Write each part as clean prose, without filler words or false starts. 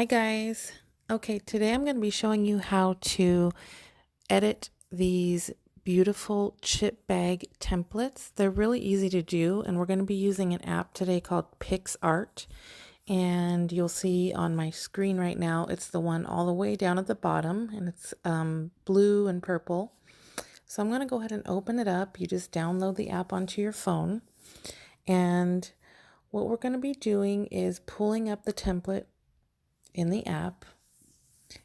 Guys. Okay, today I'm going to be showing you how to edit these beautiful chip bag templates. They're really easy to do, and we're going to be using an app today called PicsArt. And you'll see on my screen right now, it's the one all the way down at the bottom, and it's blue and purple. So I'm going to go ahead and open it up. You just download the app onto your phone. And what we're going to be doing is pulling up the template in the app.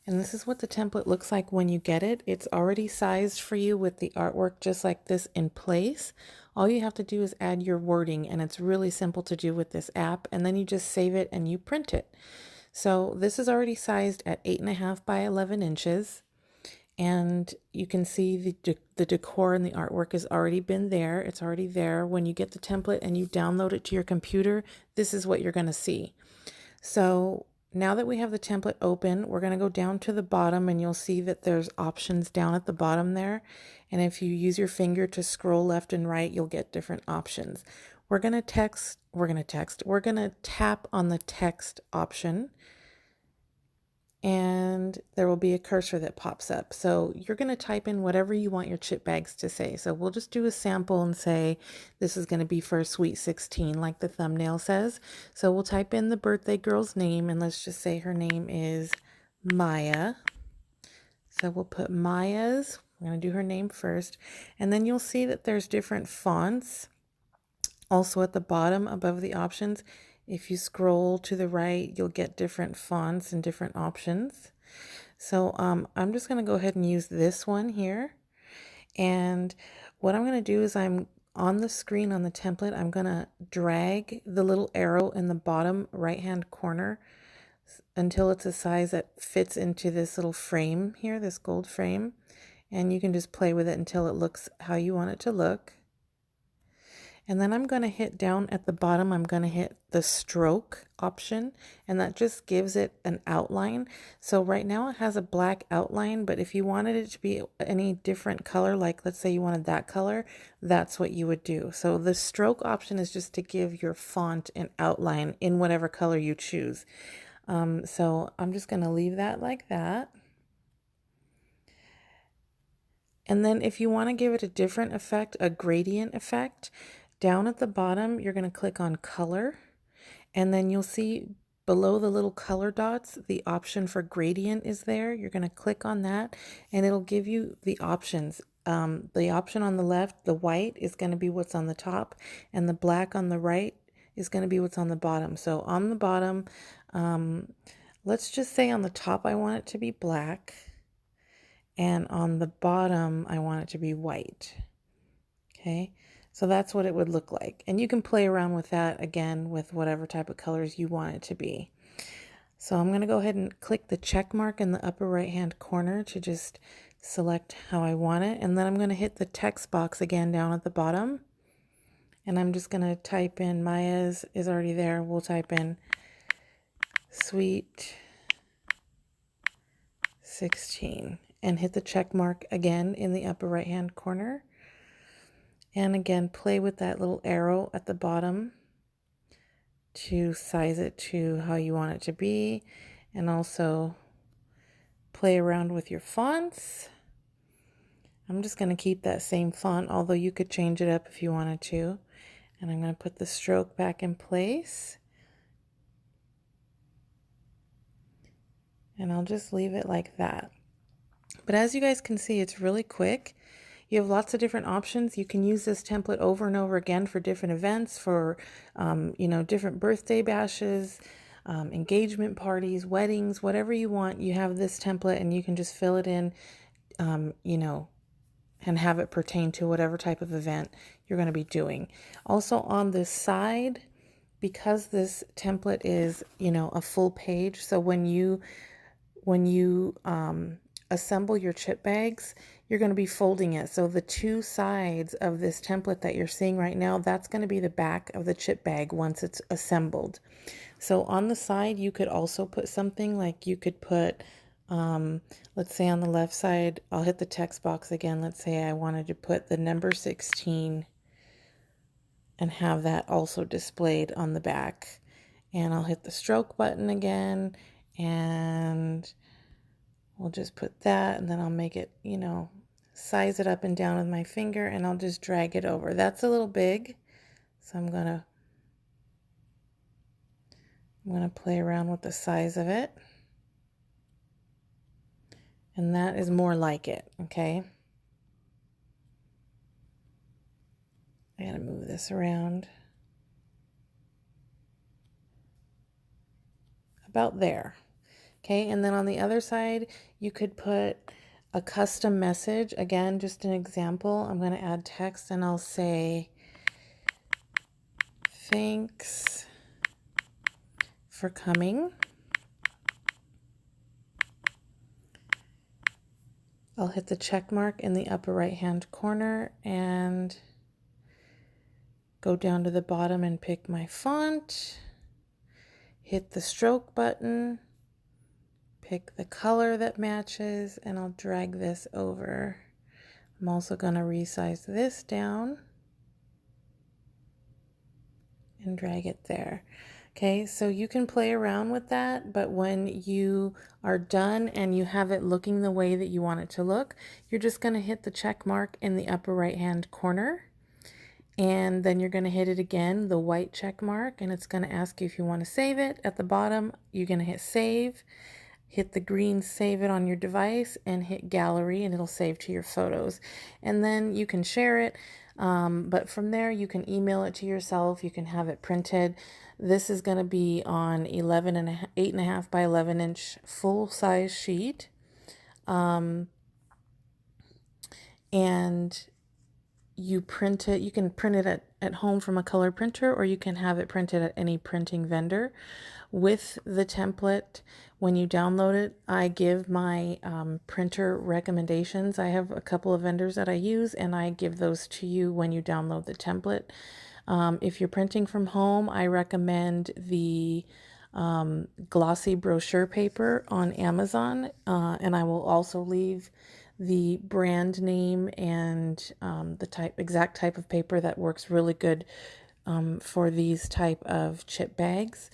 And this is what the template looks like when you get it. It's already sized for you with the artwork just like this in place. All you have to do is add your wording, and it's really simple to do with this app. And then you just save it and you print it. So this is already sized at 8.5 by 11 inches. And you can see the decor and the artwork has already been there. It's already there. When you get the template and you download it to your computer, this is what you're going to see. So now that we have the template open, we're going to go down to the bottom, and you'll see that there's options down at the bottom there. And if you use your finger to scroll left and right, you'll get different options. We're going to tap on the text option, and there will be a cursor that pops up. So you're going to type in whatever you want your chip bags to say. So we'll just do a sample and say this is going to be for a Sweet 16, like the thumbnail says. So we'll type in the birthday girl's name, and let's just say her name is Maya. So we'll put Maya's. We're going to do her name first. And then you'll see that there's different fonts also at the bottom above the options. If you scroll to the right, you'll get different fonts and different options. So I'm just going to go ahead and use this one here. And what I'm going to do is I'm on the screen on the template, I'm going to drag the little arrow in the bottom right-hand corner until it's a size that fits into this little frame here, this gold frame. And you can just play with it until it looks how you want it to look. And then I'm going to hit down at the bottom, I'm going to hit the stroke option, and that just gives it an outline. So right now it has a black outline, but if you wanted it to be any different color, like let's say you wanted that color, that's what you would do. So the stroke option is just to give your font an outline in whatever color you choose. So I'm just going to leave that like that. And then if you want to give it a different effect, a gradient effect, down at the bottom, you're going to click on color, and then you'll see below the little color dots, the option for gradient is there. You're going to click on that, and it'll give you the options. The option on the left, the white, is going to be what's on the top, and the black on the right is going to be what's on the bottom. So on the bottom, let's just say on the top, I want it to be black, and on the bottom, I want it to be white. Okay. So that's what it would look like. And you can play around with that again with whatever type of colors you want it to be. So I'm going to go ahead and click the check mark in the upper right hand corner to just select how I want it. And then I'm going to hit the text box again down at the bottom. And I'm just going to type in, Maya's is already there. We'll type in Sweet 16 and hit the check mark again in the upper right hand corner. And again, play with that little arrow at the bottom to size it to how you want it to be. And also play around with your fonts. I'm just going to keep that same font, although you could change it up if you wanted to. And I'm going to put the stroke back in place. And I'll just leave it like that. But as you guys can see, it's really quick. You have lots of different options. You can use this template over and over again for different events, for, different birthday bashes, engagement parties, weddings, whatever you want. You have this template and you can just fill it in, and have it pertain to whatever type of event you're going to be doing. Also on this side, because this template is, a full page. So when you assemble your chip bags, you're going to be folding it. So the two sides of this template that you're seeing right now, that's going to be the back of the chip bag once it's assembled. So on the side, you could also put something like you could put, let's say on the left side, I'll hit the text box again. Let's say I wanted to put the number 16 and have that also displayed on the back. And I'll hit the stroke button again, And we'll just put that, and then I'll make it, you know, size it up and down with my finger, and I'll just drag it over. That's a little big, so I'm gonna play around with the size of it. And that is more like it, okay? I gotta move this around. About there. Okay, and then on the other side, you could put a custom message. Again, just an example. I'm going to add text and I'll say, thanks for coming. I'll hit the check mark in the upper right hand corner and go down to the bottom and pick my font. Hit the stroke button. Pick the color that matches, and I'll drag this over. I'm also going to resize this down and drag it there. Okay, so you can play around with that, but when you are done and you have it looking the way that you want it to look, you're just going to hit the check mark in the upper right hand corner, and then you're going to hit it again, the white check mark, and it's going to ask you if you want to save it. At the bottom, you're going to hit save. Hit the green save it on your device and hit gallery, and it'll save to your photos. And then you can share it, but from there you can email it to yourself. You can have it printed. This is going to be on 8.5 by 11 inch full size sheet. And you print it. You can print it at home from a color printer, or you can have it printed at any printing vendor. With the template, when you download it, I give my printer recommendations. I have a couple of vendors that I use, and I give those to you when you download the template. If you're printing from home, I recommend the glossy brochure paper on Amazon, and I will also leave the brand name and the exact type of paper that works really good for these type of chip bags.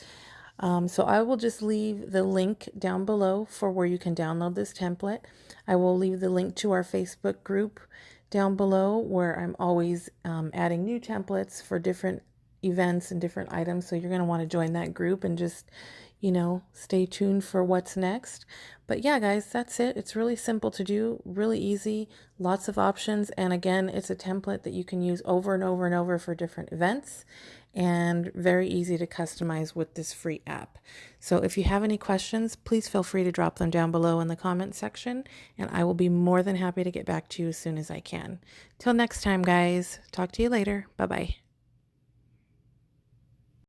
So I will just leave the link down below for where you can download this template. I will leave the link to our Facebook group down below, where I'm always adding new templates for different events and different items. So you're going to want to join that group and just, you know, stay tuned for what's next. But yeah, guys, that's it. It's really simple to do, really easy, lots of options. And again, it's a template that you can use over and over and over for different events, and very easy to customize with this free app. So if you have any questions, please feel free to drop them down below in the comment section, and I will be more than happy to get back to you as soon as I can. Till next time, guys. Talk to you later. Bye-bye.